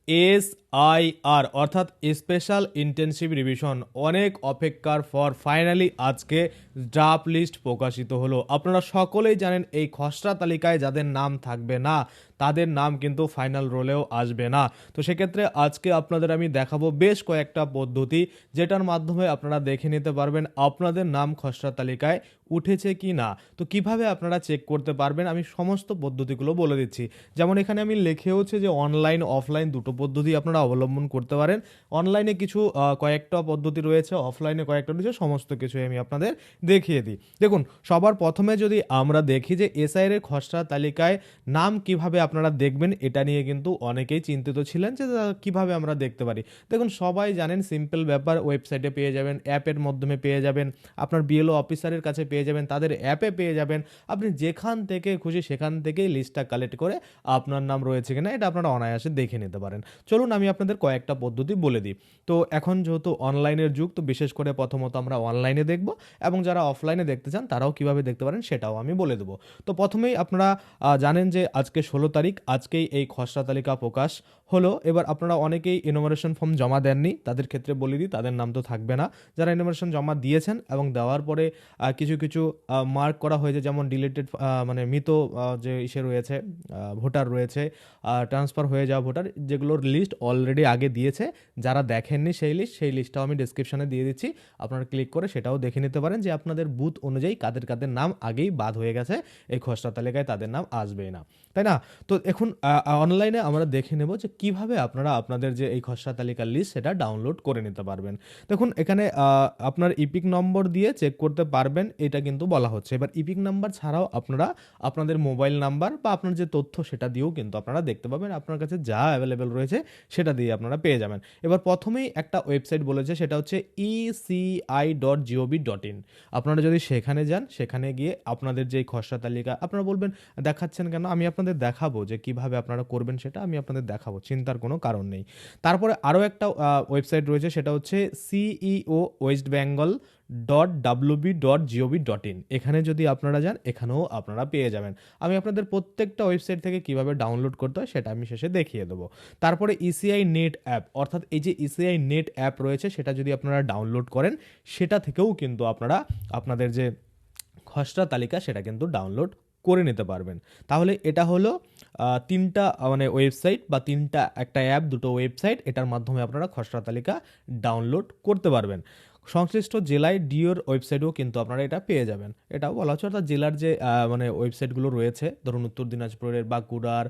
SIR অর্থাৎ special intensive revision, অনেক অপেক্ষার পর ফাইনালি আজকে ড্রাফট লিস্ট প্রকাশিত হলো। আপনারা সকলেই জানেন এই খসড়া তালিকায় যাদের নাম থাকবে না তাদের নাম কিন্তু ফাইনাল রোলেও আসবে না। তো সেক্ষেত্রে আজকে আপনাদের আমি দেখাবো বেশ কয়েকটা পদ্ধতি যেটার মাধ্যমে আপনারা দেখে নিতে পারবেন আপনাদের নাম খসড়া তালিকায় উঠেছে কি না। তো কিভাবে আপনারা চেক করতে পারবেন আমি সমস্ত পদ্ধতিগুলো বলে দিচ্ছি। যেমন এখানে আমি লিখেওছে যে অনলাইন অফলাইন দুটো পদ্ধতি আপনারা অবলম্বন করতে পারেন। অনলাইনে কিছু কয়েকটা পদ্ধতি রয়েছে, অফলাইনে কয়েকটা রয়েছে, সমস্ত কিছুই আমি আপনাদের দেখিয়ে দিই। দেখুন, সবার প্রথমে যদি আমরা দেখি যে এসআইআর এর খসড়া তালিকায় নাম কিভাবে আপনারা দেখবেন, এটা নিয়ে কিন্তু অনেকেই চিন্তিত ছিলেন যে কিভাবে আমরা দেখতে পারি। দেখুন, সবাই জানেন সিম্পল ব্যাপার, ওয়েবসাইটে পেয়ে যাবেন, অ্যাপের মাধ্যমে পেয়ে যাবেন, আপনার বিএলও অফিসারের কাছে পেয়ে যাবেন, তাদের অ্যাপে পেয়ে যাবেন। আপনি যেখান থেকে খুশি সেখান থেকেই লিস্টটা কালেক্ট করে আপনার নাম রয়েছে কিনা এটা আপনারা অনায়াসে দেখে নিতে পারেন। চলুন আমি আপনাদের কয়েকটা পদ্ধতি বলে দিই। তো এখন যেহেতু অনলাইনের যুগ, তো বিশেষ করে প্রথমত আমরা অনলাইনে দেখব এবং যারা অফলাইনে দেখতে চান তারাও কিভাবে দেখতে পারেন সেটাও আমি বলে দেবো। তো প্রথমেই আপনারা জানেন যে আজকে 16 তারিখ, আজকেই এই খসড়া তালিকা প্রকাশ হলো। এবার আপনারা অনেকেই এনুমারেশন ফর্ম জমা দেননি, তাদের ক্ষেত্রে বলে দিই তাদের নাম তো থাকবে না। যারা এনুমারেশন জমা দিয়েছেন এবং দেওয়ার পরে কিছু কিছু মার্ক করা হয়েছে, যেমন ডিলিটেড মানে মৃত যে ইসে রয়েছে, ভোটার রয়েছে, ট্রান্সফার হয়ে যাওয়া ভোটার, যেগুলোর লিস্ট অলরেডি আগে দিয়েছে। যারা দেখেননি সেই লিস্টটাও আমি ডিসক্রিপশনে দিয়ে দিচ্ছি, আপনারা ক্লিক করে সেটাও দেখে নিতে পারেন যে আপনাদের বুথ অনুযায়ী কাদের কাদের নাম আগেই বাদ হয়ে গেছে, এই খসড়া তালিকায় তাদের নাম আসবেই না, তাই না? তো এখন অনলাইনে আমরা দেখে নেব যে কিভাবে আপনারা আপনাদের যে এই খসড়া তালিকার লিস্ট সেটা ডাউনলোড করে নিতে পারবেন। দেখুন, এখানে আপনার ইপিক নম্বর দিয়ে চেক করতে পারবেন এটা কিন্তু বলা হচ্ছে। এবার ইপিক নাম্বার ছাড়াও আপনারা আপনাদের মোবাইল নাম্বার বা আপনার যে তথ্য সেটা দিয়েও কিন্তু আপনারা দেখতে পাবেন, আপনার কাছে যা অ্যাভেলেবেল রয়েছে সেটা দিয়ে আপনারা পেয়ে যাবেন। এবার প্রথমেই একটা ওয়েবসাইট বলেছে, সেটা হচ্ছে eci.gov.in। আপনারা যদি সেখানে যান, সেখানে গিয়ে আপনাদের যে খসড়া তালিকা, আপনারা বলবেন দেখাচ্ছেন কেন, আমি আপনাদের দেখাবো যে কিভাবে আপনারা করবেন, সেটা আমি আপনাদের দেখাবো, চিন্তার কোনো কারণ নেই। তারপরে আরও একটা ওয়েবসাইট রয়েছে, সেটা হচ্ছে ceo.westbengal.wb.gov.in। এখানে যদি আপনারা যান, এখানেও আপনারা পেয়ে যাবেন। আমি আপনাদের প্রত্যেকটা ওয়েবসাইট থেকে কিভাবে ডাউনলোড করতে হয় সেটা আমি শেষে দেখিয়ে দেবো। তারপরে ইসিআই নেট অ্যাপ, অর্থাৎ এই যে ইসিআই নেট অ্যাপ রয়েছে সেটা যদি আপনারা ডাউনলোড করেন, সেটা থেকেও কিন্তু আপনারা আপনাদের যে খসড়া তালিকা সেটা কিন্তু ডাউনলোড করে নিতে পারবেন। তাহলে এটা হলো তিনটা মানে ওয়েবসাইট বা তিনটা, একটা অ্যাপ, দুটো ওয়েবসাইট, এটার মাধ্যমে আপনারা খসড়া তালিকা ডাউনলোড করতে পারবেন। সংশ্লিষ্ট জেলায় ডিওর ওয়েবসাইটেও কিন্তু আপনারা এটা পেয়ে যাবেন। এটাও বলা হচ্ছে, অর্থাৎ জেলার যে মানে ওয়েবসাইটগুলো রয়েছে, ধরুন উত্তর দিনাজপুরের, বাঁকুড়ার,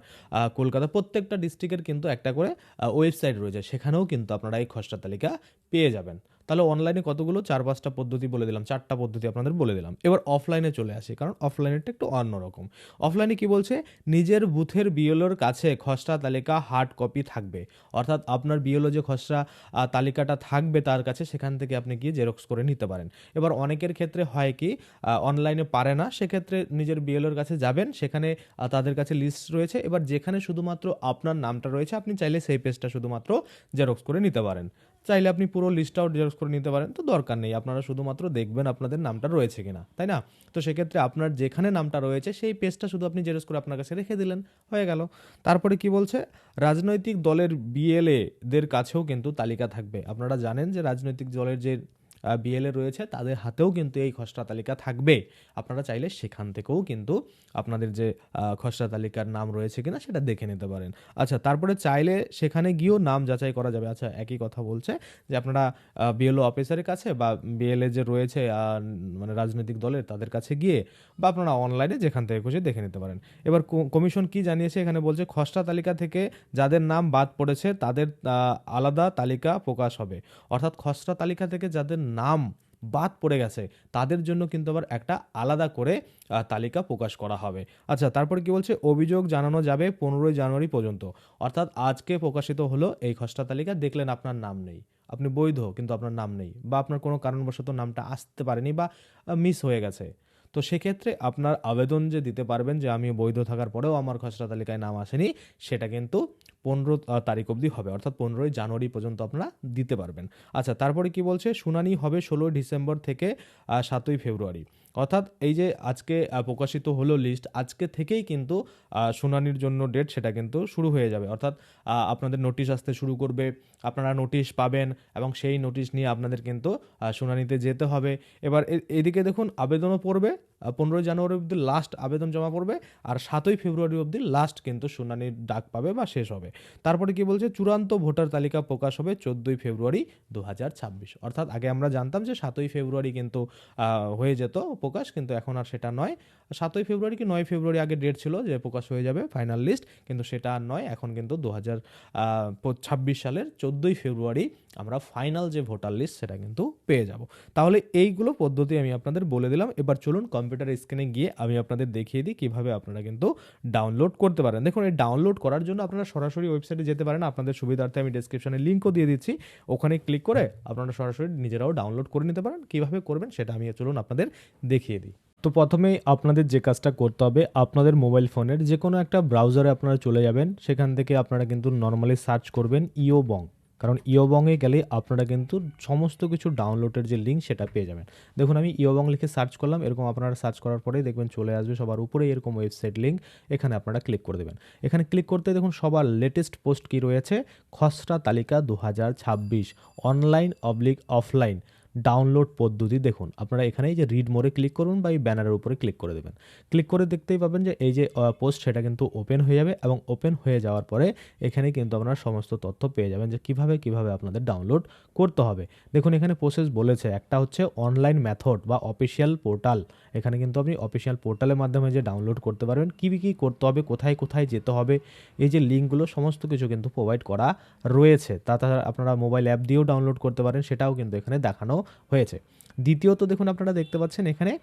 কলকাতা, প্রত্যেকটা ডিস্ট্রিক্টের কিন্তু একটা করে ওয়েবসাইট রয়েছে, সেখানেও কিন্তু আপনারা এই খসড়া তালিকা পেয়ে যাবেন। তাহলে অনলাইনে কতগুলো, 4-5টা পদ্ধতি বলে দিলাম, 4টা পদ্ধতি আপনাদের বলে দিলাম। এবার অফলাইনে চলে আসি, কারণ অফলাইনেরটা একটু অন্যরকম। অফলাইনে কি বলছে, নিজের বুথের বিএলওর কাছে খসড়া তালিকা হার্ড কপি থাকবে, অর্থাৎ আপনার বিএলও যে খসড়া তালিকাটা থাকবে তার কাছে, সেখান থেকে আপনি গিয়ে জেরক্স করে নিতে পারেন। এবার অনেকের ক্ষেত্রে হয় কি, অনলাইনে পারে না, সেক্ষেত্রে নিজের বিএলওর কাছে যাবেন, সেখানে তাদের কাছে লিস্ট রয়েছে, এবার যেখানে শুধুমাত্র আপনার নামটা রয়েছে আপনি চাইলে সেই পেজটা শুধুমাত্র জেরক্স করে নিতে পারেন। চাইলে আপনি পুরো লিস্টটাও জেরক্স করে নিতে পারেন, তো দরকার নেই, আপনারা শুধুমাত্র দেখবেন আপনাদের নামটা রয়েছে কিনা, তাই না? তো সেক্ষেত্রে আপনার যেখানে নামটা রয়েছে সেই পেজটা শুধু আপনি জেরক্স করে আপনার কাছে রেখে দিলেন, হয়ে গেল। তারপরে কি বলছে, রাজনৈতিক দলের বিএলএ দের কাছেও কিন্তু তালিকা থাকবে। আপনারা জানেন যে রাজনৈতিক দলের যে বিএলএ রয়েছে তাদের হাতেও কিন্তু এই খসড়া তালিকা থাকবে। আপনারা চাইলে সেখান থেকেও কিন্তু আপনাদের যে খসড়া তালিকার নাম রয়েছে কিনা সেটা দেখে নিতে পারেন। আচ্ছা, তারপরে চাইলে সেখানে গিয়েও নাম যাচাই করা যাবে। আচ্ছা, একই কথা বলছে যে আপনারা বিএলও অফিসারের কাছে বা বিএলএ যে রয়েছে মানে রাজনৈতিক দলের, তাদের কাছে গিয়ে বা আপনারা অনলাইনে যেখান থেকে খুশি দেখে নিতে পারেন। এবার কমিশন কি জানিয়েছে, এখানে বলছে খসড়া তালিকা থেকে যাদের নাম বাদ পড়েছে তাদের আলাদা তালিকা প্রকাশ হবে। অর্থাৎ খসড়া তালিকা থেকে যাদের নাম বাদ পড়ে গেছে তাদের জন্য কিন্তু আবার একটা আলাদা করে তালিকা প্রকাশ করা হবে। আচ্ছা, তারপর কি বলছে, অভিযোগ জানানো যাবে 15ই জানুয়ারি পর্যন্ত। অর্থাৎ আজকে প্রকাশিত হলো এই খসড়া তালিকা, দেখলেন আপনার নাম নেই, আপনি বৈধ কিন্তু আপনার নাম নেই, বা আপনার কোনো কারণবশত নামটা আসতে পারেনি বা মিস হয়ে গেছে, তো সেক্ষেত্রে আপনার আবেদন যে দিতে পারবেন যে আমি বৈধ থাকার পরেও আমার খসড়া তালিকায় নাম আসেনি, সেটা কিন্তু 15 তারিখ অবধি হবে, অর্থাৎ 15ই জানুয়ারি পর্যন্ত আপনারা দিতে পারবেন। আচ্ছা, তারপরে কি বলছে, শুনানি হবে 16 ডিসেম্বর থেকে 7ই ফেব্রুয়ারি। অর্থাৎ এই যে আজকে প্রকাশিত হলো লিস্ট, আজকে থেকেই কিন্তু শুনানির জন্য ডেট সেটা কিন্তু শুরু হয়ে যাবে। অর্থাৎ আপনাদের নোটিশ আসতে শুরু করবে, আপনারা নোটিশ পাবেন এবং সেই নোটিশ নিয়ে আপনাদের কিন্তু শুনানিতে যেতে হবে। এবার এদিকে দেখুন আবেদনও পড়বে, 15 জানুয়ারি অবধি লাস্ট আবেদন জমা পড়বে, আর 7ই ফেব্রুয়ারি অবধি লাস্ট কিন্তু শুনানির ডাক পাবে বা শেষ হবে। তারপরে কি বলছে, চূড়ান্ত ভোটার তালিকা প্রকাশ হবে 14ই ফেব্রুয়ারি 2026। অর্থাৎ আগে আমরা জানতাম যে 7ই ফেব্রুয়ারি কিন্তু হয়ে যেত প্রকাশ, কিন্তু এখন আর সেটা নয়। 7ই ফেব্রুয়ারি কি 9 ফেব্রুয়ারি আগে ডেট ছিল যে প্রকাশ হয়ে যাবে ফাইনাল লিস্ট, কিন্তু সেটা আর নয়। এখন কিন্তু 2026 সালের 14ই ফেব্রুয়ারি আমরা ফাইনাল যে ভোটার লিস্ট সেটা কিন্তু পেয়ে যাব। তাহলে এইগুলো পদ্ধতি আমি আপনাদের বলে দিলাম। এবার চলুন কম্পিউটার স্ক্রিনে গিয়ে আমি আপনাদের দেখিয়ে দিই কীভাবে আপনারা কিন্তু ডাউনলোড করতে পারেন। দেখুন, এই ডাউনলোড করার জন্য আপনারা সরাসরি ওয়েবসাইটে যেতে পারেন। আপনাদের সুবিধার্থে আমি ডেসক্রিপশনে লিঙ্কও দিয়ে দিচ্ছি, ওখানে ক্লিক করে আপনারা সরাসরি নিজেরাও ডাউনলোড করে নিতে পারেন। কীভাবে করবেন সেটা আমি চলুন আপনাদের দেখিয়ে দিই। তো প্রথমেই আপনাদের যে কাজটা করতে হবে, আপনাদের মোবাইল ফোনের যে কোনো একটা ব্রাউজারে আপনারা চলে যাবেন। সেখান থেকে আপনারা কিন্তু নর্মালি সার্চ করবেন ইওবং, কারণ ইওবংয়ে গেলে আপনারা কিন্তু সমস্ত কিছু ডাউনলোডের যে লিঙ্ক সেটা পেয়ে যাবেন। দেখুন, আমি ইওবং লিখে সার্চ করলাম, এরকম আপনারা সার্চ করার পরেই দেখবেন চলে আসবে সবার উপরে এরকম ওয়েবসাইট লিঙ্ক। এখানে আপনারা ক্লিক করে দেবেন। এখানে ক্লিক করতে দেখুন সবার লেটেস্ট পোস্ট কী রয়েছে, খসড়া তালিকা 2026 অনলাইন/অফলাইন ডাউনলোড পদ্ধতি। দেখুন আপনারা এখানে এই যে রিড মোরে ক্লিক করুন বা এই ব্যানারের উপরে ক্লিক করে দেবেন। ক্লিক করে দেখতেই পাবেন যে এই যে পোস্ট সেটা কিন্তু ওপেন হয়ে যাবে, এবং ওপেন হয়ে যাওয়ার পরে এখানে কিন্তু আপনারা সমস্ত তথ্য পেয়ে যাবেন যে কিভাবে আপনাদের ডাউনলোড করতে হবে। দেখুন এখানে প্রসেস বলেছে, একটা হচ্ছে অনলাইন মেথড বা অফিসিয়াল পোর্টাল। এখানে কিন্তু আপনি অফিসিয়াল পোর্টালের মাধ্যমে যে ডাউনলোড করতে পারবেন, কী করতে হবে, কোথায় যেতে হবে, এই যে লিঙ্কগুলো সমস্ত কিছু কিন্তু প্রোভাইড করা রয়েছে। তাছাড়া আপনারা মোবাইল অ্যাপ দিয়েও ডাউনলোড করতে পারেন, সেটাও কিন্তু এখানে দেখানো হয়েছে। দ্বিতীয়ত দেখুন আপনারা দেখতে পাচ্ছেন এখানে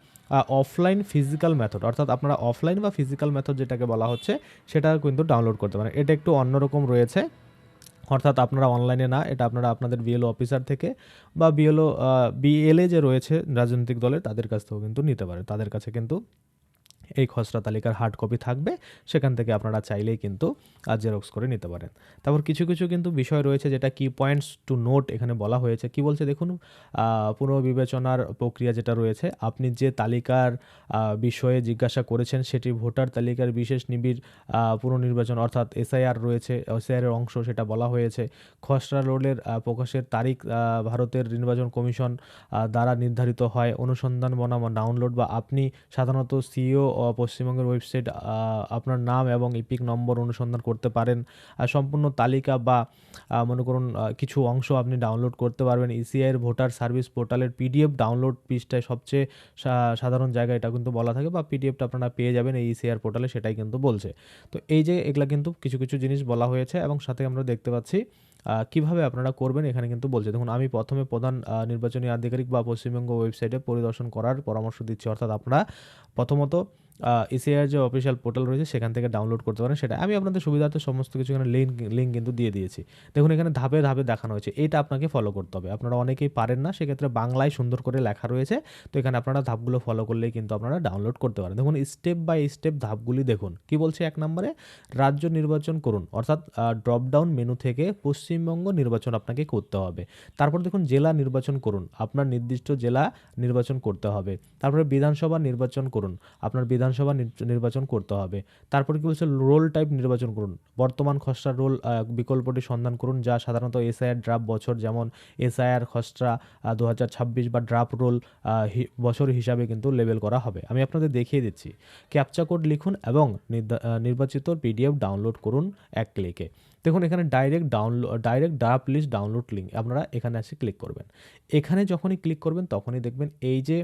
অফলাইন ফিজিক্যাল মেথড, অর্থাৎ আপনারা অফলাইন বা ফিজিক্যাল মেথড যেটাকে বলা হচ্ছে সেটা কিন্তু ডাউনলোড করতে পারেন। এটা একটু অন্যরকম রয়েছে, অর্থাৎ আপনারা অনলাইনে না, এটা আপনারা আপনাদের বিএলও অফিসার থেকে বা বিএলএ যে রয়েছে রাজনৈতিক দলের তাদের কাছ থেকেও কিন্তু নিতে পারেন। তাদের কাছে কিন্তু এই খসড়া তালিকার হার্ড কপি থাকবে, সেখান থেকে আপনারা চাইলেই কিন্তু জেরক্স করে নিতে পারেন। তারপর কিছু কিন্তু বিষয় রয়েছে যেটা কি পয়েন্টস টু নোট এখানে বলা হয়েছে। কি বলছে দেখুন, পুনর্বিবেচনার প্রক্রিয়া যেটা রয়েছে, আপনি যে তালিকার বিষয়ে জিজ্ঞাসা করেছেন সেটি ভোটার তালিকার বিশেষ নিবিড় পুনর্নির্বাচন, অর্থাৎ এসআইআর রয়েছে, এসআইআর অংশ সেটা বলা হয়েছে। খসড়া রোলের প্রকাশের তারিখ ভারতের নির্বাচন কমিশন দ্বারা নির্ধারিত হয়। অনুসন্ধান বনাম ডাউনলোড, বা আপনি সাধারণত সিইও পশ্চিমবঙ্গের ওয়েবসাইট আপনার নাম এবং ইপিক নম্বর অনুসন্ধান করতে পারেন। সম্পূর্ণ তালিকা বা মনে করুন কিছু অংশ আপনি ডাউনলোড করতে পারবেন। ইসিআইয়ের ভোটার সার্ভিস পোর্টালের পিডিএফ ডাউনলোড পৃষ্ঠায় সবচেয়ে সাধারণ জায়গা এটা কিন্তু বলা থাকে, বা পিডিএফটা আপনারা পেয়ে যাবেন এই ইসিআইয়ের পোর্টালে, সেটাই কিন্তু বলছে। তো এই যে এগুলা কিন্তু কিছু জিনিস বলা হয়েছে, এবং সাথে আমরা দেখতে পাচ্ছি কিভাবে আপনারা করবেন এখানে কিন্তু বলছে। দেখুন আমি প্রথমে প্রধান নির্বাচনী আধিকারিক বা পশ্চিমবঙ্গ ওয়েবসাইটে পরিদর্শন করার পরামর্শ দিচ্ছি, অর্থাৎ আপনারা প্রথমত ইসিআইয়ের যে অফিসিয়াল পোর্টাল রয়েছে সেখান থেকে ডাউনলোড করতে পারেন। সেটা আমি আপনাদের সুবিধার্থে সমস্ত কিছু এখানে লিঙ্ক কিন্তু দিয়ে দিয়েছি। দেখুন এখানে ধাপে দেখানো হয়েছে, এটা আপনাকে ফলো করতে হবে। আপনারা অনেকেই পারেন না, সেক্ষেত্রে বাংলায় সুন্দর করে লেখা রয়েছে, তো এখানে আপনারা ধাপগুলো ফলো করলেই কিন্তু আপনারা ডাউনলোড করতে পারেন। দেখুন স্টেপ বাই স্টেপ ধাপগুলি দেখুন। কি বলছে, 1 নম্বরে রাজ্য নির্বাচন করুন, অর্থাৎ ড্রপডাউন মেনু থেকে পশ্চিমবঙ্গ নির্বাচন আপনাকে করতে হবে। তারপর দেখুন জেলা নির্বাচন করুন, আপনার নির্দিষ্ট জেলা নির্বাচন করতে হবে। তারপরে বিধানসভা নির্বাচন করুন, আপনার বিধানসভা নির্বাচন করতে হবে। তারপর কি বলছে, রোল টাইপ নির্বাচন করুন, বর্তমান খসড়া রোল বিকল্পটি সন্ধান করুন, যা সাধারণত এসআইআর ড্রাফট বছর, যেমন এসআইআর খসড়া 2026 বা ড্রাফট রোল বছর হিসাবে কিন্তু লেবেল করা হবে। আমি আপনাদের দেখিয়ে দিচ্ছি। ক্যাপচা কোড লিখুন এবং নির্বাচিত পিডিএফ ডাউনলোড করুন 1 ক্লিকে। দেখুন এখানে direct draft list download link, আপনারা এখানে এসে ক্লিক করবেন। এখানে যখনই ক্লিক করবেন তখনই দেখবেন এই যে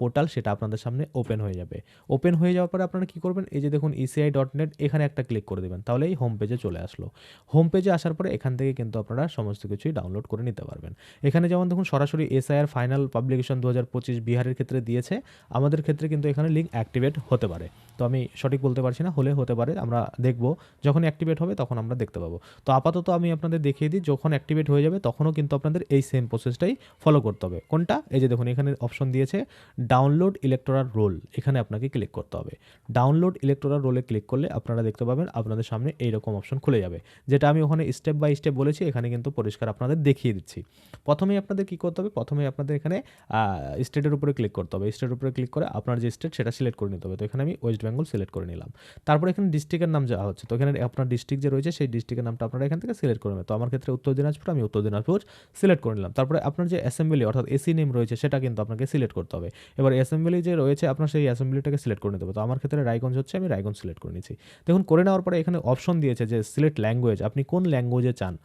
পোর্টাল সেটা আপনাদের সামনে ওপেন হয়ে যাবে। ওপেন হয়ে যাওয়ার পরে আপনারা কী করবেন, এই যে দেখুন eci.net, এখানে একটা ক্লিক করে দেবেন, তাহলে এই হোম পেজে চলে আসলো। হোম পেজে আসার পরে এখান থেকে কিন্তু আপনারা সমস্ত কিছুই ডাউনলোড করে নিতে পারবেন। এখানে যেমন দেখুন সরাসরি এসআইআর ফাইনাল পাবলিকেশন 2025 বিহারের ক্ষেত্রে দিয়েছে, আমাদের ক্ষেত্রে কিন্তু এখানে লিঙ্ক অ্যাক্টিভেট হতে পারে। তো আমি সঠিক বলতে পারছি না, হতে পারে, আমরা দেখব যখন অ্যাক্টিভেট হবে তখন আমরা দেখতে পাবো। দেবো। তো আপাতত আমি আপনাদের দেখিয়ে দিই, যখন অ্যাক্টিভেট হয়ে যাবে তখনও কিন্তু আপনাদের এই সেম প্রসেসটাই ফলো করতে হবে। কোনটা? এই যে দেখুন এখানে অপশন দিয়েছে ডাউনলোড ইলেক্টোরাল রোল, এখানে আপনাকে ক্লিক করতে হবে। ডাউনলোড ইলেক্টোরাল রোলে ক্লিক করলে আপনারা দেখতে পাবেন আপনাদের সামনে এইরকম অপশন খুলে যাবে, যেটা আমি ওখানে স্টেপ বাই স্টেপ বলেছি, এখানে কিন্তু পরিষ্কার আপনাদের দেখিয়ে দিচ্ছি। প্রথমেই আপনাদের কী করতে হবে, প্রথমেই আপনাদের এখানে স্টেটের উপরে ক্লিক করতে হবে। স্টেটের উপরে ক্লিক করে আপনার যে স্টেট সেটা সিলেক্ট করে নিতে হবে। তো এখানে আমি ওয়েস্ট বেঙ্গল সিলেক্ট করে নিলাম। তারপরে এখানে ডিস্ট্রিক্টের নাম যাওয়া হচ্ছে, তো এখানে আপনার ডিস্ট্রিক্ট যে রয়েছে সেই ডিস্ট্রিক্টের নামটা আপনারা এখান থেকে সিলেক্ট করে নেবেন। তো আমার ক্ষেত্রে উত্তর দিনাজপুর, আমি উত্তর দিনাজপুর সিলেক্ট করে নিলাম। তারপরে আপনার যে অ্যাসেম্বলি অর্থাৎ এসি নেম রয়েছে সেটা কিন্তু আপনাকে সিলেক্ট করতে হবে। এবার অ্যাসেম্বলি যে রয়েছে আপনার সেই অ্যাসেম্বলিটাকে সিলেক্ট করে নিতে হবে। তো আমার ক্ষেত্রে রায়গঞ্জ হচ্ছে, আমি রায়গঞ্জ সিলেক্ট করে নিচ্ছি। দেখুন করে নেওয়ার পরে এখানে অপশন দিয়েছে যে সিলেক্ট ল্যাঙ্গুয়েজ, আপনি কোন ল্যাঙ্গুয়েজে চান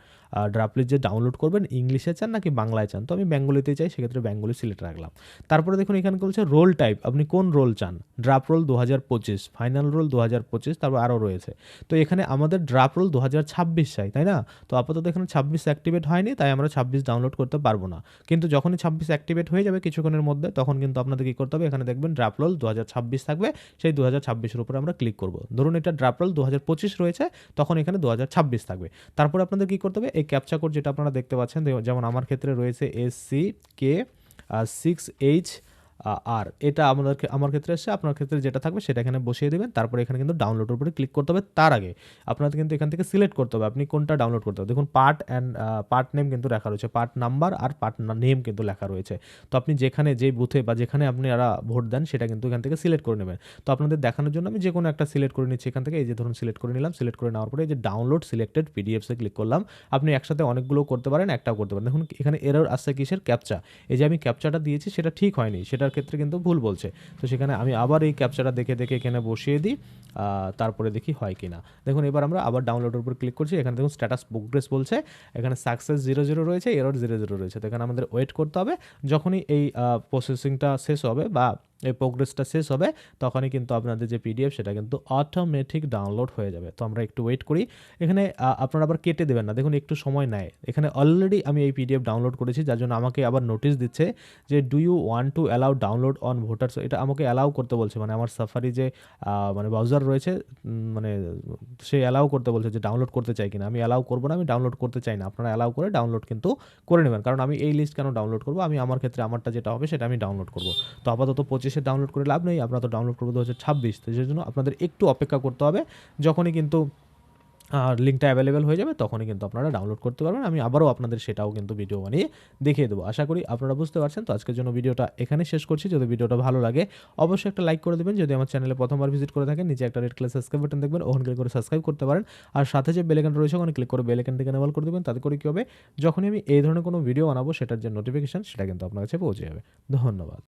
ড্রাফট লিস্ট যে ডাউনলোড করবেন, ইংলিশে চান নাকি বাংলায় চান। তো আমি বেঙ্গলিতে চাই, সেক্ষেত্রে বেঙ্গলি সিলেক্ট রাখলাম। তারপরে দেখুন এখানে বলছে রোল টাইপ, আপনি কোন রোল চান, ড্রাফট রোল 2025, ফাইনাল রোল 2025, তারপর আরও রয়েছে। তো এখানে আমাদের ড্রাফট রোল 2026 চাই, তাই না? তো আপাতত এখানে 26 অ্যাক্টিভেট হয়নি, তাই আমরা 26 ডাউনলোড করতে পারবো না। কিন্তু যখনই 26 অ্যাক্টিভেট হয়ে যাবে কিছুক্ষণের মধ্যে, তখন কিন্তু আপনাদের কী করতে হবে, এখানে দেখবেন ড্রাফট রোল 2026 থাকবে, সেই 2026-এর উপরে আমরা ক্লিক করব। ধরুন এটা ড্রাফট রোল 2025 রয়েছে, তখন এখানে 2026 থাকবে। তারপরে আপনাদের কী করতে হবে, এই ক্যাপচা কোড যেটা আপনারা দেখতে পাচ্ছেন, যেমন আমার ক্ষেত্রে রয়েছে SCK6H আর এটা আমার ক্ষেত্রে এসছে, আপনার ক্ষেত্রে যেটা থাকবে সেটা এখানে বসিয়ে দেবেন। তারপরে এখানে কিন্তু ডাউনলোডের উপরে ক্লিক করতে হবে। তার আগে আপনাদের কিন্তু এখান থেকে সিলেক্ট করতে হবে আপনি কোনটা ডাউনলোড করতে হবে। দেখুন পার্ট নেম কিন্তু লেখা রয়েছে, পার্ট নাম্বার আর পার্ট নেম কিন্তু লেখা রয়েছে। তো আপনি যেখানে যেই বুথে বা যেখানে আপনারা ভোট দেন সেটা কিন্তু এখান থেকে সিলেক্ট করে নেবেন। তো আপনাদের দেখানোর জন্য আমি যে কোনো একটা সিলেক্ট করে নিচ্ছি এখান থেকে। এই যে ধরুন সিলেক্ট করে নিলাম, সিলেক্ট করে নেওয়ার পরে এই যে ডাউনলোড সিলেক্টেড পিডিএফসে ক্লিক করলাম। আপনি একসাথে অনেকগুলো করতে পারেন, একটাও করতে পারেন। দেখুন এখানে এরর আসছে কিসের, ক্যাপচা। এই যে আমি ক্যাপচাটা দিয়েছি সেটা ঠিক হয়নি, সেটার ক্ষেত্রে কিন্তু ভুল বলছে। তো সেখানে আমি আবার এই ক্যাপচাটা দেখে এখানে বসিয়ে দিই, তারপরে দেখি হয় কি না। দেখুন এবার আমরা আবার ডাউনলোডের উপর ক্লিক করছি, এখানে দেখুন স্ট্যাটাস প্রোগ্রেস বলছে, এখানে সাকসেস 00 রয়েছে, এরর 00 রয়েছে। তো এখানে আমাদের ওয়েট করতে হবে, যখনই এই প্রসেসিংটা শেষ হবে বা এই প্রোগ্রেসটা শেষ হবে, তখনই কিন্তু আপনাদের যে পিডিএফ সেটা কিন্তু অটোমেটিক ডাউনলোড হয়ে যাবে। তো আমরা একটু ওয়েট করি। এখানে আপনারা আবার কেটে দেবেন না, দেখুন একটু সময় নেয়। এখানে অলরেডি আমি এই পিডিএফ ডাউনলোড করেছি, যার জন্য আমাকে আবার নোটিশ দিচ্ছে যে do you want to allow download on voters, এটা আমাকে অ্যালাউ করতে বলছে। মানে আমার সাফারি যে মানে ব্রাউজার রয়েছে, মানে সে অ্যালাউ করতে বলছে যে ডাউনলোড করতে চাই কিনা। আমি অ্যালাউ করবো না, আমি ডাউনলোড করতে চাই না। আপনারা অ্যালাউ করে ডাউনলোড কিন্তু করে নেবেন, কারণ আমি এই লিস্ট কেন ডাউনলোড করবো, আমি আমার ক্ষেত্রে আমারটা যেটা হবে সেটা আমি ডাউনলোড করবো। তো আপাতত 25-এ ডাউনলোড করে লাভ নেই, আপনারা তো ডাউনলোড করবো 2026। তো সেই জন্য আপনাদের একটু অপেক্ষা করতে হবে, যখনই কিন্তু লিঙ্কটা অ্যাভেলেবেল হয়ে যাবে তখনই কিন্তু আপনারা ডাউনলোড করতে পারবেন। আমি আবারও আপনাদের সেটাও কিন্তু ভিডিও বানিয়ে দেখিয়ে দেবো। আশা করি আপনারা বুঝতে পারছেন। তো আজকের জন্য ভিডিওটা এখানে শেষ করছি। যদি ভিডিওটা ভালো লাগে অবশ্যই একটা লাইক করে দেবেন। যদি আমার চ্যানেলে প্রথমবার ভিজিট করে থাকেন, নিচে একটা রেড কালার সাবস্ক্রাইব বাটন দেখবেন, ওখানে ক্লিক করে সাবস্ক্রাইব করতে পারেন। আর সাথে যে বেল আইকনটা রয়েছে ওখানে ক্লিক করে বেল আইকনটাকে এনেবল করে দেবেন। তাতে করে কী হবে, যখনই আমি এই ধরনের কোনো ভিডিও বানাবো সেটার যে নোটিফিকেশন সেটা কিন্তু আপনার কাছে পৌঁছে যাবে। ধন্যবাদ।